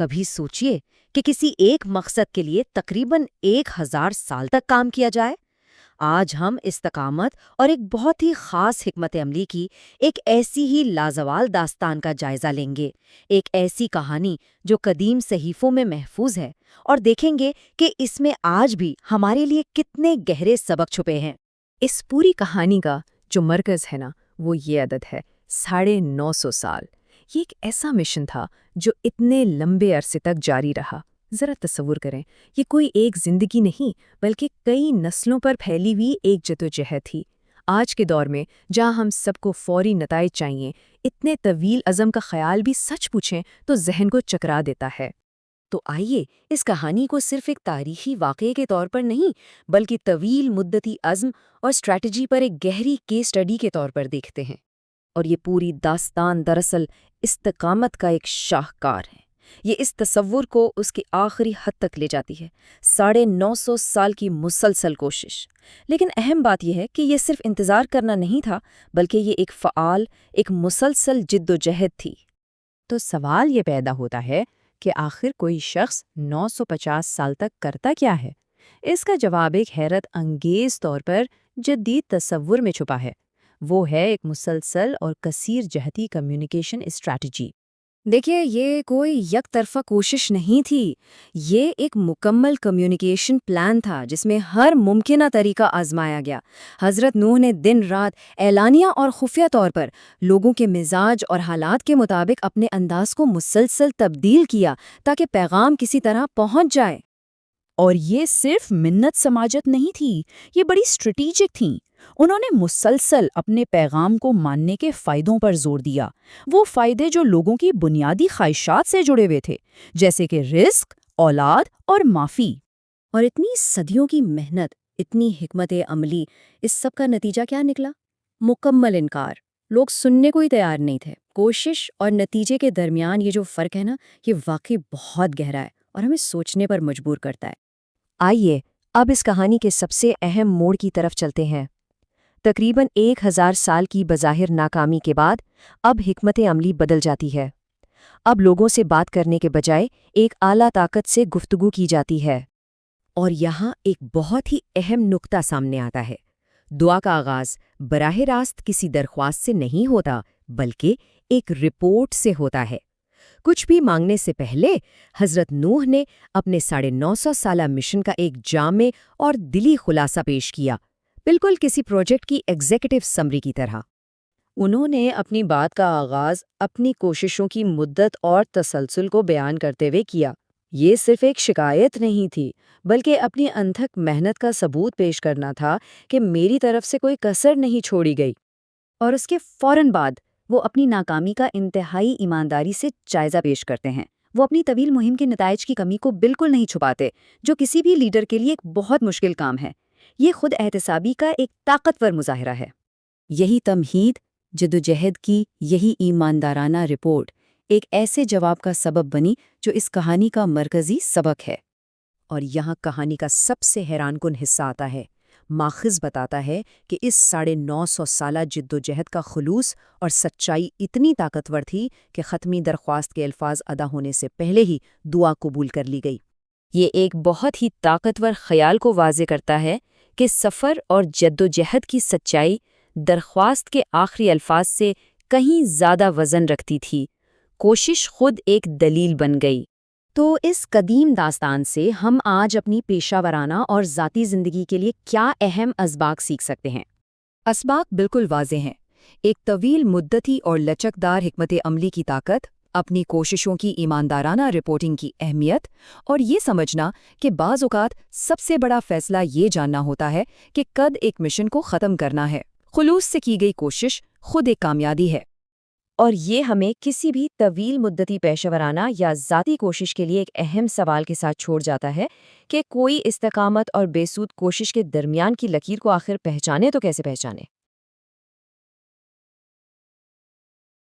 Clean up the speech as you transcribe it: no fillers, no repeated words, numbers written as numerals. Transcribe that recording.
کبھی سوچئے کہ کسی ایک مقصد کے لیے تقریباً 1000 سال تک کام کیا جائے۔ آج ہم استقامت اور ایک بہت ہی خاص حکمت عملی کی ایک ایسی ہی لازوال داستان کا جائزہ لیں گے، ایک ایسی کہانی جو قدیم صحیفوں میں محفوظ ہے، اور دیکھیں گے کہ اس میں آج بھی ہمارے لیے کتنے گہرے سبق چھپے ہیں۔ اس پوری کہانی کا جو مرکز ہے نا، وہ یہ عدد ہے 950 سال۔ یہ ایک ایسا مشن تھا جو اتنے لمبے عرصے تک جاری رہا۔ ذرا تصور کریں، یہ کوئی ایک زندگی نہیں بلکہ کئی نسلوں پر پھیلی ہوئی ایک جدوجہد تھی۔ آج کے دور میں جہاں ہم سب کو فوری نتائج چاہیے، اتنے طویل عزم کا خیال بھی سچ پوچھیں تو ذہن کو چکرا دیتا ہے۔ تو آئیے اس کہانی کو صرف ایک تاریخی واقعے کے طور پر نہیں، بلکہ طویل مدتی عزم اور اسٹریٹجی پر ایک گہری کیس اسٹڈی کے طور پر دیکھتے ہیں۔ اور یہ پوری داستان دراصل استقامت کا ایک شاہکار ہے۔ یہ اس تصور کو اس کی آخری حد تک لے جاتی ہے، 950 سال کی مسلسل کوشش۔ لیکن اہم بات یہ ہے کہ یہ صرف انتظار کرنا نہیں تھا، بلکہ یہ ایک فعال، ایک مسلسل جد و جہد تھی۔ تو سوال یہ پیدا ہوتا ہے کہ آخر کوئی شخص 950 سال تک کرتا کیا ہے؟ اس کا جواب ایک حیرت انگیز طور پر جدید تصور میں چھپا ہے۔ وہ ہے ایک مسلسل اور کثیر جہتی کمیونیکیشن اسٹریٹجی۔ دیکھیے، یہ کوئی یک طرفہ کوشش نہیں تھی، یہ ایک مکمل کمیونیکیشن پلان تھا جس میں ہر ممکنہ طریقہ آزمایا گیا۔ حضرت نوح نے دن رات اعلانیہ اور خفیہ طور پر لوگوں کے مزاج اور حالات کے مطابق اپنے انداز کو مسلسل تبدیل کیا تاکہ پیغام کسی طرح پہنچ جائے۔ اور یہ صرف منت سماجت نہیں تھی، یہ بڑی اسٹریٹیجک تھیں۔ انہوں نے مسلسل اپنے پیغام کو ماننے کے فائدوں پر زور دیا، وہ فائدے جو لوگوں کی بنیادی خواہشات سے جڑے ہوئے تھے، جیسے کہ رزق، اولاد اور معافی۔ اور اتنی صدیوں کی محنت، اتنی حکمت عملی، اس سب کا نتیجہ کیا نکلا؟ مکمل انکار۔ لوگ سننے کو ہی تیار نہیں تھے۔ کوشش اور نتیجے کے درمیان یہ جو فرق ہے نا، یہ واقعی بہت گہرا ہے اور ہمیں سوچنے پر مجبور کرتا ہے۔ آئیے اب اس کہانی کے سب سے اہم موڑ کی طرف چلتے ہیں۔ تقریباً 1000 سال کی بظاہر ناکامی کے بعد اب حکمت عملی بدل جاتی ہے۔ اب لوگوں سے بات کرنے کے بجائے ایک اعلیٰ طاقت سے گفتگو کی جاتی ہے۔ اور یہاں ایک بہت ہی اہم نقطہ سامنے آتا ہے۔ دعا کا آغاز براہ راست کسی درخواست سے نہیں ہوتا، بلکہ ایک رپورٹ سے ہوتا ہے۔ کچھ بھی مانگنے سے پہلے حضرت نوح نے اپنے 950 سالہ مشن کا ایک جامع اور دلی خلاصہ پیش کیا، بالکل کسی پروجیکٹ کی ایگزیکٹو سمری کی طرح۔ انہوں نے اپنی بات کا آغاز اپنی کوششوں کی مدت اور تسلسل کو بیان کرتے ہوئے کیا۔ یہ صرف ایک شکایت نہیں تھی، بلکہ اپنی انتھک محنت کا ثبوت پیش کرنا تھا کہ میری طرف سے کوئی کسر نہیں چھوڑی گئی۔ اور اس کے فوراً بعد وہ اپنی ناکامی کا انتہائی ایمانداری سے جائزہ پیش کرتے ہیں۔ وہ اپنی طویل مہم کے نتائج کی کمی کو بالکل نہیں چھپاتے، جو کسی بھی لیڈر کے لیے ایک بہت مشکل کام ہے۔ یہ خود احتسابی کا ایک طاقتور مظاہرہ ہے۔ یہی تمہید، جدوجہد کی یہی ایماندارانہ رپورٹ ایک ایسے جواب کا سبب بنی جو اس کہانی کا مرکزی سبق ہے۔ اور یہاں کہانی کا سب سے حیران کن حصہ آتا ہے۔ ماخذ بتاتا ہے کہ اس 950 سالہ جدوجہد کا خلوص اور سچائی اتنی طاقتور تھی کہ ختمی درخواست کے الفاظ ادا ہونے سے پہلے ہی دعا قبول کر لی گئی۔ یہ ایک بہت ہی طاقتور خیال کو واضح کرتا ہے کہ سفر اور جدوجہد کی سچائی درخواست کے آخری الفاظ سے کہیں زیادہ وزن رکھتی تھی۔ کوشش خود ایک دلیل بن گئی۔ تو اس قدیم داستان سے ہم آج اپنی پیشہ ورانہ اور ذاتی زندگی کے لیے کیا اہم اسباق سیکھ سکتے ہیں؟ اسباق بالکل واضح ہیں۔ ایک طویل مدتی اور لچکدار حکمت عملی کی طاقت، اپنی کوششوں کی ایماندارانہ رپورٹنگ کی اہمیت، اور یہ سمجھنا کہ بعض اوقات سب سے بڑا فیصلہ یہ جاننا ہوتا ہے کہ کب ایک مشن کو ختم کرنا ہے۔ خلوص سے کی گئی کوشش خود ایک کامیابی ہے۔ اور یہ ہمیں کسی بھی طویل مدتی پیشہ ورانہ یا ذاتی کوشش کے لیے ایک اہم سوال کے ساتھ چھوڑ جاتا ہے کہ کوئی استقامت اور بے سود کوشش کے درمیان کی لکیر کو آخر پہچانے تو کیسے پہچانے؟